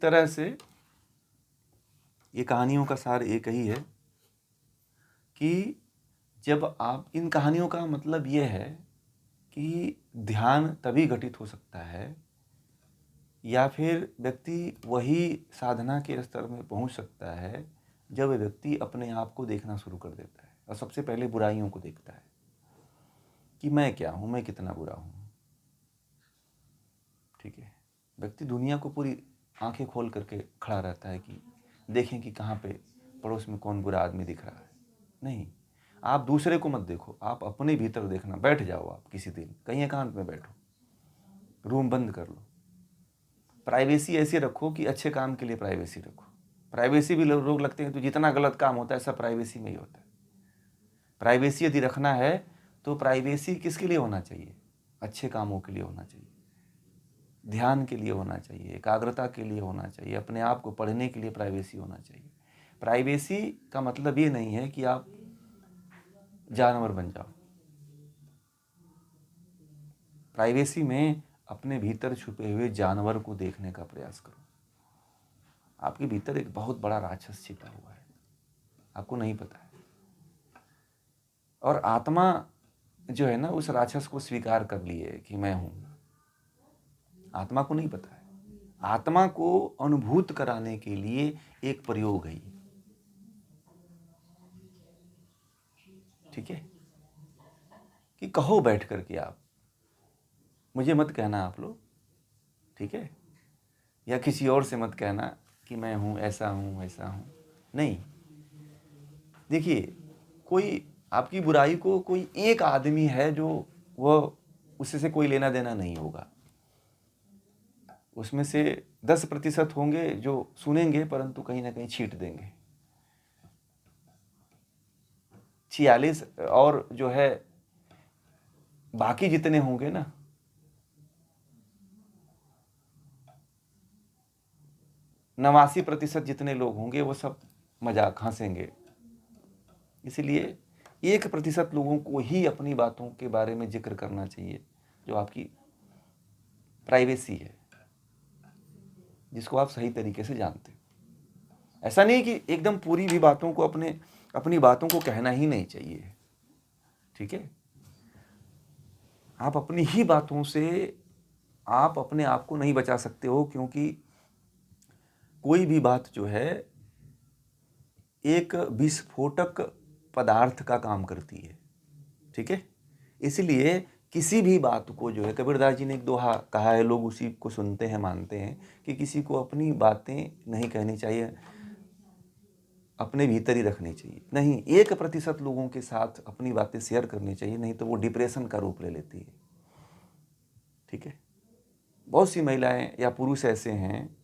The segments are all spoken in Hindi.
तरह से ये कहानियों का सार एक ही है कि जब आप इन कहानियों का मतलब ये है कि ध्यान तभी घटित हो सकता है या फिर व्यक्ति वही साधना के स्तर में पहुंच सकता है जब वह व्यक्ति अपने आप को देखना शुरू कर देता है और सबसे पहले बुराइयों को देखता है कि मैं क्या हूँ, मैं कितना बुरा हूँ। ठीक है, व्यक्ति दुनिया को पूरी आंखें खोल करके खड़ा रहता है कि देखें कि कहाँ पे पड़ोस में कौन बुरा आदमी दिख रहा है। नहीं, आप दूसरे को मत देखो, आप अपने भीतर देखना। बैठ जाओ, आप किसी दिन कहीं एकांत में बैठो, रूम बंद कर लो, प्राइवेसी ऐसे रखो कि अच्छे काम के लिए प्राइवेसी रखो। प्राइवेसी भी लोग लगते हैं तो जितना गलत काम होता है सब प्राइवेसी में ही होता है। प्राइवेसी यदि रखना है तो प्राइवेसी किसके लिए होना चाहिए? अच्छे कामों के लिए होना चाहिए, ध्यान के लिए होना चाहिए, एकाग्रता के लिए होना चाहिए, अपने आप को पढ़ने के लिए प्राइवेसी होना चाहिए। प्राइवेसी का मतलब ये नहीं है कि आप जानवर बन जाओ। प्राइवेसी में अपने भीतर छुपे हुए जानवर को देखने का प्रयास करो। आपके भीतर एक बहुत बड़ा राक्षस छिपा हुआ है, आपको नहीं पता है। और आत्मा जो है ना, उस राक्षस को स्वीकार कर लिए कि मैं हूं। आत्मा को नहीं पता है। आत्मा को अनुभूत कराने के लिए एक प्रयोग है। ठीक है, कि कहो बैठ करके आप, मुझे मत कहना आप लोग, ठीक है, या किसी और से मत कहना कि मैं हूं, ऐसा हूं, ऐसा हूं। नहीं, देखिए, कोई आपकी बुराई को कोई एक आदमी है जो वह उससे कोई लेना देना नहीं होगा। उसमें से 10% होंगे जो सुनेंगे परंतु कहीं ना कहीं छींट देंगे। 46 और जो है बाकी जितने होंगे ना, 89% जितने लोग होंगे वो सब मजाक हंसेंगे। इसलिए 1% लोगों को ही अपनी बातों के बारे में जिक्र करना चाहिए जो आपकी प्राइवेसी है, जिसको आप सही तरीके से जानते हो। ऐसा नहीं कि एकदम पूरी भी बातों को अपनी बातों को कहना ही नहीं चाहिए। ठीक है, आप अपनी ही बातों से आप अपने आप को नहीं बचा सकते हो, क्योंकि कोई भी बात जो है एक विस्फोटक पदार्थ का काम करती है। ठीक है, इसलिए किसी भी बात को जो है, कबीरदास जी ने एक दोहा कहा है, लोग उसी को सुनते हैं, मानते हैं कि किसी को अपनी बातें नहीं कहनी चाहिए, अपने भीतर ही रखनी चाहिए। नहीं, 1% लोगों के साथ अपनी बातें शेयर करनी चाहिए, नहीं तो वो डिप्रेशन का रूप ले लेती है। ठीक है, बहुत सी महिलाएं या पुरुष ऐसे हैं,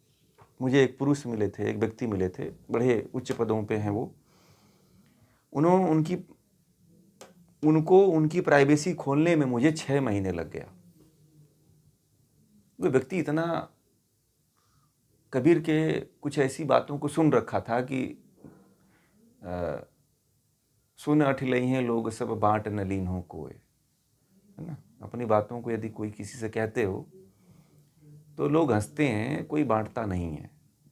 मुझे एक पुरुष मिले थे, एक व्यक्ति मिले थे, बड़े उच्च पदों पे हैं वो। उनको उनकी प्राइवेसी खोलने में मुझे 6 महीने लग गया। वो व्यक्ति इतना कबीर के कुछ ऐसी बातों को सुन रखा था कि सुन अठिलई हैं लोग सब बांट न लीन हो कोय, है ना। अपनी बातों को यदि कोई किसी से कहते हो तो लोग हंसते हैं, कोई बांटता नहीं है।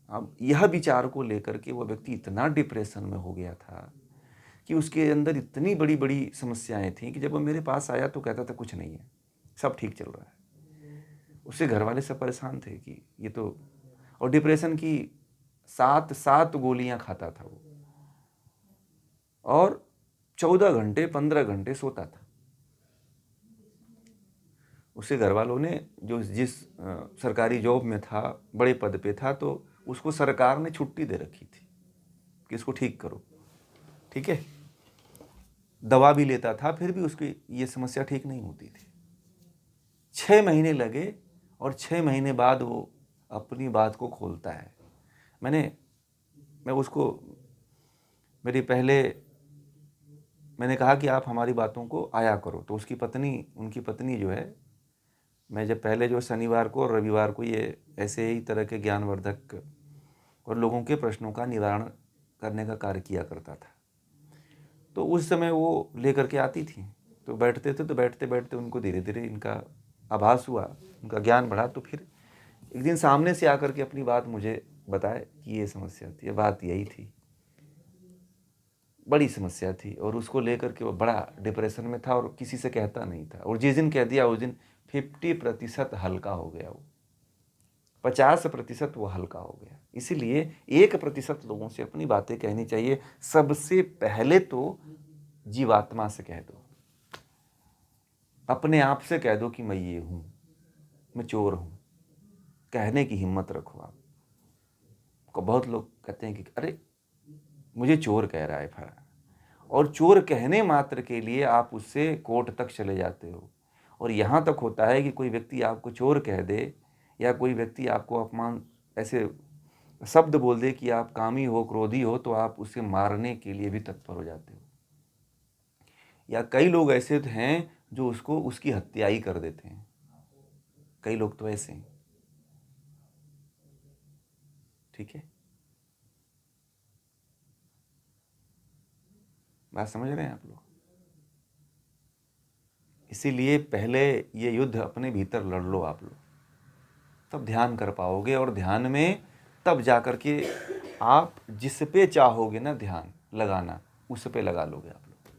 अब यह विचार को लेकर के वो व्यक्ति इतना डिप्रेशन में हो गया था कि उसके अंदर इतनी बड़ी बड़ी समस्याएं थीं कि जब वो मेरे पास आया तो कहता था कुछ नहीं है, सब ठीक चल रहा है। उससे घर वाले सब परेशान थे कि ये तो, और डिप्रेशन की 7 गोलियां खाता था वो, और 14 घंटे 15 घंटे सोता था। उसके घर वालों ने, जो जिस सरकारी जॉब में था, बड़े पद पे था, तो उसको सरकार ने छुट्टी दे रखी थी कि इसको ठीक करो। ठीक है, दवा भी लेता था, फिर भी उसकी ये समस्या ठीक नहीं होती थी। 6 महीने लगे और 6 महीने बाद वो अपनी बात को खोलता है। मैं उसको मैंने कहा कि आप हमारी बातों को आया करो। तो उनकी पत्नी जो है, मैं जब पहले जो शनिवार को और रविवार को ये ऐसे ही तरह के ज्ञानवर्धक और लोगों के प्रश्नों का निवारण करने का कार्य किया करता था, तो उस समय वो लेकर के आती थी। तो बैठते थे, तो बैठते बैठते उनको धीरे धीरे इनका आभास हुआ, उनका ज्ञान बढ़ा। तो फिर एक दिन सामने से आकर के अपनी बात मुझे बताए कि ये समस्या थी, बात यही थी, बड़ी समस्या थी और उसको लेकर के वो बड़ा डिप्रेशन में था और किसी से कहता नहीं था। और जिस दिन कह दिया उस दिन 50% हल्का हो गया, वो 50% वो हल्का हो गया। इसीलिए 1% लोगों से अपनी बातें कहनी चाहिए। सबसे पहले तो जीवात्मा से कह दो, अपने आप से कह दो कि मैं ये हूं, मैं चोर हूं। कहने की हिम्मत रखो आप को। बहुत लोग कहते हैं कि अरे मुझे चोर कह रहा है फला, और चोर कहने मात्र के लिए आप उससे कोर्ट तक चले जाते हो। और यहाँ तक होता है कि कोई व्यक्ति आपको चोर कह दे या कोई व्यक्ति आपको अपमान ऐसे शब्द बोल दे कि आप कामी हो, क्रोधी हो, तो आप उसे मारने के लिए भी तत्पर हो जाते हो। या कई लोग ऐसे हैं जो उसको उसकी हत्या ही कर देते हैं। कई लोग तो ऐसे हैं। ठीक है, बात समझ रहे हैं आप लोग? इसीलिए पहले ये युद्ध अपने भीतर लड़ लो आप लोग, तब ध्यान कर पाओगे। और ध्यान में तब जाकर के आप जिस पे चाहोगे ना ध्यान लगाना, उस पे लगा लोगे आप लोग।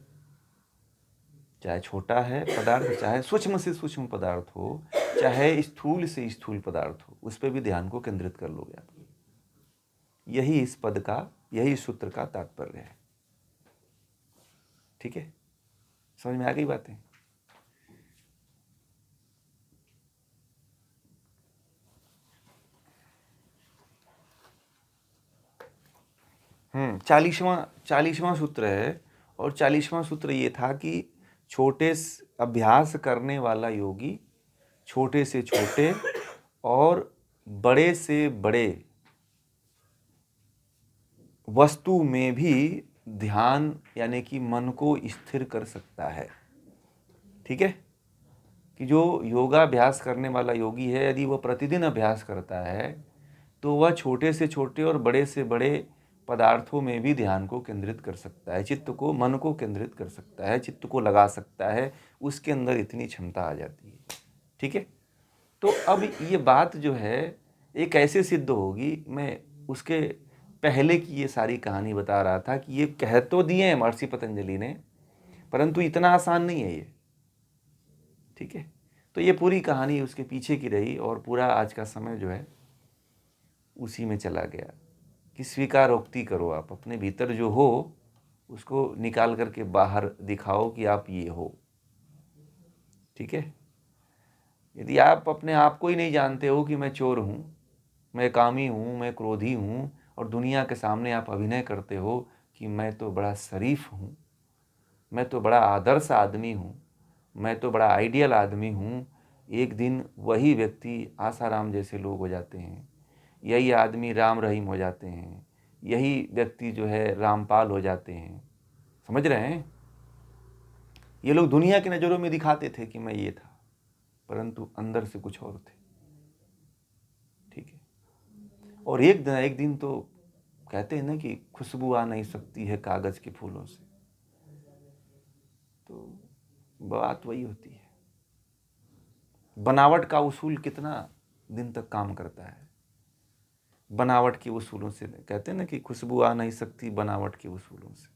चाहे छोटा है पदार्थ, चाहे सूक्ष्म से सूक्ष्म पदार्थ हो, चाहे स्थूल से स्थूल पदार्थ हो, उस पे भी ध्यान को केंद्रित कर लोगे आप लोग। यही इस पद का, यही सूत्र का तात्पर्य है। ठीक है, समझ में आ गई बातें? 40वां सूत्र है। और 40वां सूत्र ये था कि छोटे अभ्यास करने वाला योगी छोटे से छोटे और बड़े से बड़े वस्तु में भी ध्यान यानी कि मन को स्थिर कर सकता है। ठीक है, कि जो योगाभ्यास करने वाला योगी है, यदि वह प्रतिदिन अभ्यास करता है तो वह छोटे से छोटे और बड़े से बड़े पदार्थों में भी ध्यान को केंद्रित कर सकता है, चित्त को, मन को केंद्रित कर सकता है, चित्त को लगा सकता है। उसके अंदर इतनी क्षमता आ जाती है। ठीक है, तो अब ये बात जो है ये कैसे सिद्ध होगी, मैं उसके पहले की ये सारी कहानी बता रहा था कि ये कह तो दिए हैं महर्षि पतंजलि ने, परंतु इतना आसान नहीं है ये। ठीक है, तो ये पूरी कहानी उसके पीछे की रही और पूरा आज का समय जो है उसी में चला गया कि स्वीकारोक्ति करो, आप अपने भीतर जो हो उसको निकाल करके बाहर दिखाओ कि आप ये हो। ठीक है, यदि आप अपने आप को ही नहीं जानते हो कि मैं चोर हूँ, मैं कामी हूँ, मैं क्रोधी हूँ, और दुनिया के सामने आप अभिनय करते हो कि मैं तो बड़ा शरीफ हूँ, मैं तो बड़ा आदर्श आदमी हूँ, मैं तो बड़ा आइडियल आदमी हूँ, एक दिन वही व्यक्ति आसाराम जैसे लोग हो जाते हैं, यही आदमी राम रहीम हो जाते हैं, यही व्यक्ति जो है रामपाल हो जाते हैं। समझ रहे हैं? ये लोग दुनिया की नज़रों में दिखाते थे कि मैं ये था, परंतु अंदर से कुछ और थे। ठीक है, और एक दिन तो कहते हैं ना कि खुशबू आ नहीं सकती है कागज के फूलों से, तो बात वही होती है। बनावट का उसूल कितना दिन तक काम करता है? बनावट के उसूलों से, कहते हैं ना कि खुशबू आ नहीं सकती बनावट के उसूलों से।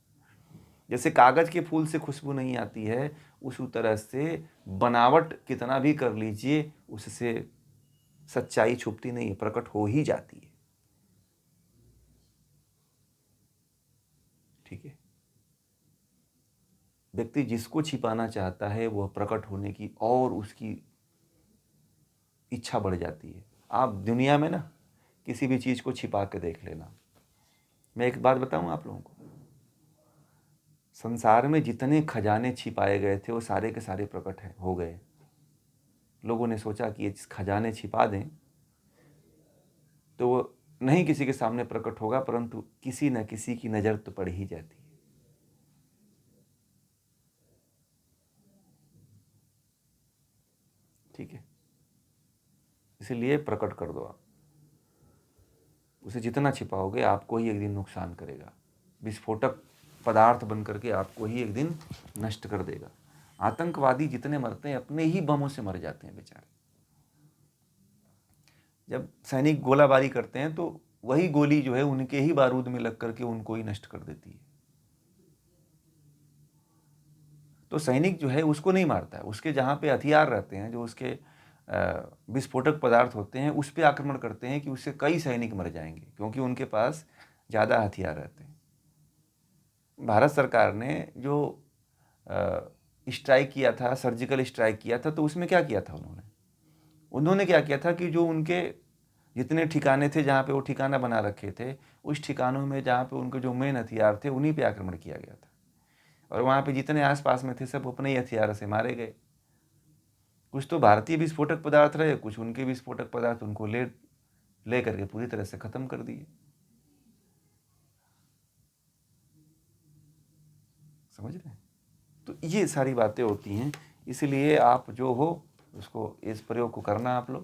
जैसे कागज के फूल से खुशबू नहीं आती है, उसी तरह से बनावट कितना भी कर लीजिए उससे सच्चाई छुपती नहीं है, प्रकट हो ही जाती है। ठीक है, व्यक्ति जिसको छिपाना चाहता है वह प्रकट होने की और उसकी इच्छा बढ़ जाती है। आप दुनिया में ना किसी भी चीज़ को छिपा के देख लेना। मैं एक बात बताऊं आप लोगों को, संसार में जितने खजाने छिपाए गए थे वो सारे के सारे प्रकट हो गए। लोगों ने सोचा कि ये खजाने छिपा दें तो वो नहीं किसी के सामने प्रकट होगा, परंतु किसी न किसी की नज़र तो पड़ ही जाती है। ठीक है, इसलिए प्रकट कर दो आप। उसे जितना छिपाओगे आपको ही एक दिन नुकसान करेगा, विस्फोटक पदार्थ बन करके आपको ही एक दिन नष्ट कर देगा। आतंकवादी जितने मरते हैं अपने ही बमों से मर जाते हैं बेचारे। जब सैनिक गोलाबारी करते हैं तो वही गोली जो है उनके ही बारूद में लग करके उनको ही नष्ट कर देती है। तो सैनिक जो है उसको नहीं मारता है, उसके जहाँ पे हथियार रहते हैं, जो उसके विस्फोटक पदार्थ होते हैं, उस पे आक्रमण करते हैं कि उससे कई सैनिक मर जाएंगे, क्योंकि उनके पास ज़्यादा हथियार रहते हैं। भारत सरकार ने जो स्ट्राइक किया था, सर्जिकल स्ट्राइक किया था, तो उसमें क्या किया था उन्होंने क्या किया था कि जो उनके जितने ठिकाने थे जहाँ पे वो ठिकाना बना रखे थे, उस ठिकानों में जहाँ पे उनके जो मेन हथियार थे उन्हीं पे आक्रमण किया गया था, और वहाँ पे जितने आसपास में थे सब अपने ही हथियार से मारे गए। कुछ तो भारतीय विस्फोटक पदार्थ रहे, कुछ उनके विस्फोटक पदार्थ उनको ले करके पूरी तरह से खत्म कर दिए। समझ रहे हैं? तो ये सारी बातें होती हैं, इसलिए आप जो हो उसको इस प्रयोग को करना आप लोग।